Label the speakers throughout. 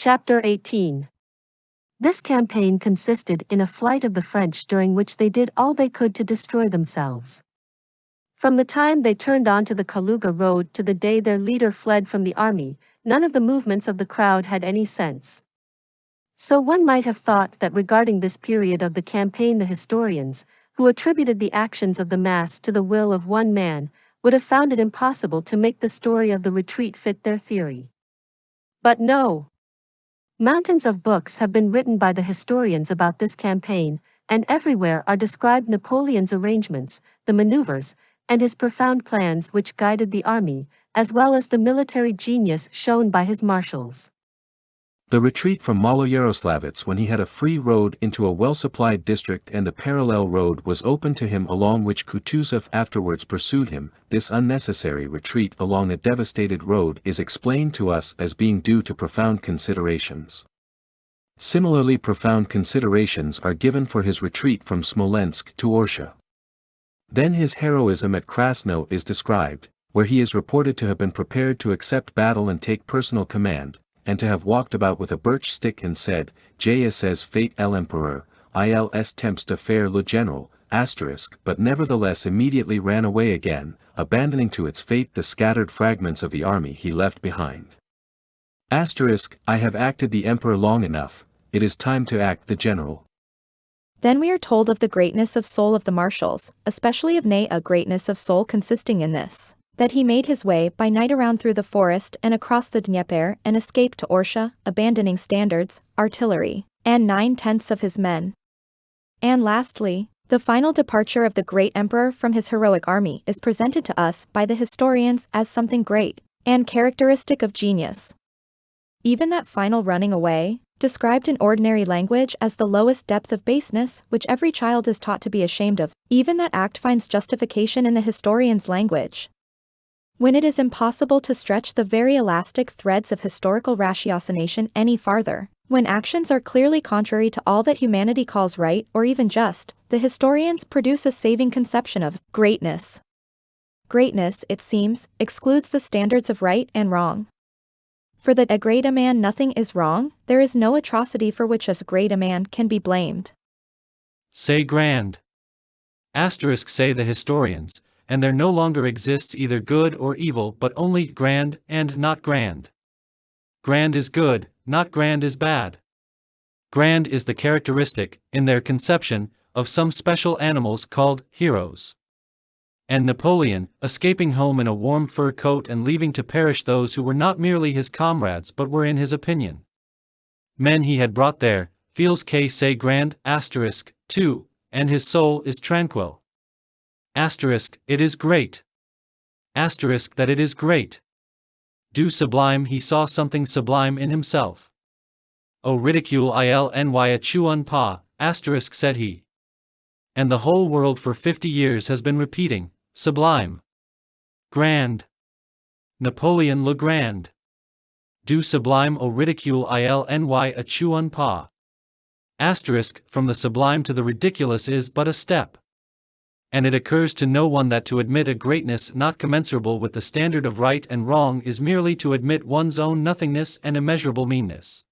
Speaker 1: Chapter 18. This campaign consisted in a flight of the French during which they did all they could to destroy themselves. From the time they turned onto the Kaluga road to the day their leader fled from the army, none of the movements of the crowd had any sense. So one might have thought that regarding this period of the campaign the historians, who attributed the actions of the mass to the will of one man, would have found it impossible to make the story of the retreat fit their theory. But no. Mountains of books have been written by the historians about this campaign, and everywhere are described Napoleon's arrangements, the maneuvers, and his profound plans which guided the army, as well as the military genius shown by his marshals.
Speaker 2: The retreat from Malo-Yaroslavets, when he had a free road into a well-supplied district and a parallel road was open to him along which Kutuzov afterwards pursued him, this unnecessary retreat along a devastated road is explained to us as being due to profound considerations. Similarly, profound considerations are given for his retreat from Smolensk to Orsha. Then his heroism at Krasnoe is described, where he is reported to have been prepared to accept battle and take personal command, and to have walked about with a birch stick and said, Je sais fate l'empereur, il temps de faire le général, but nevertheless immediately ran away again, abandoning to its fate the scattered fragments of the army he left behind. I have acted the emperor long enough, it is time to act the general.
Speaker 3: Then we are told of the greatness of soul of the marshals, especially of a greatness of soul consisting in this, that he made his way by night around through the forest and across the Dnieper and escaped to Orsha, abandoning standards, artillery, and 9/10 of his men. And lastly, the final departure of the great emperor from his heroic army is presented to us by the historians as something great and characteristic of genius. Even that final running away, described in ordinary language as the lowest depth of baseness which every child is taught to be ashamed of, even that act finds justification in the historian's language. When it is impossible to stretch the very elastic threads of historical ratiocination any farther, when actions are clearly contrary to all that humanity calls right or even just, the historians produce a saving conception of greatness. Greatness, it seems, excludes the standards of right and wrong. For that a great a man nothing is wrong, there is no atrocity for which as great a man can be blamed.
Speaker 4: Say grand. Say the historians, and there no longer exists either good or evil but only grand and not grand. Grand is good, not grand is bad. Grand is the characteristic, in their conception, of some special animals called heroes. And Napoleon, escaping home in a warm fur coat and leaving to perish those who were not merely his comrades but were in his opinion men he had brought there, feels say grand, too, and his soul is tranquil. It is great. That it is great. Du sublime, he saw something sublime in himself. O ridicule ilny a chuan pa, said he. And the whole world for 50 years has been repeating, sublime. Grand. Napoleon le Grand. Du sublime au ridicule ilny a chuan pa. From the sublime to the ridiculous is but a step. And it occurs to no one that to admit a greatness not commensurable with the standard of right and wrong is merely to admit one's own nothingness and immeasurable meanness.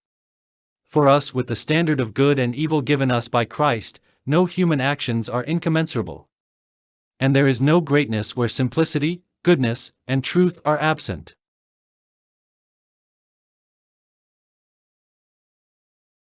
Speaker 4: For us, with the standard of good and evil given us by Christ, no human actions are incommensurable. And there is no greatness where simplicity, goodness, and truth are absent.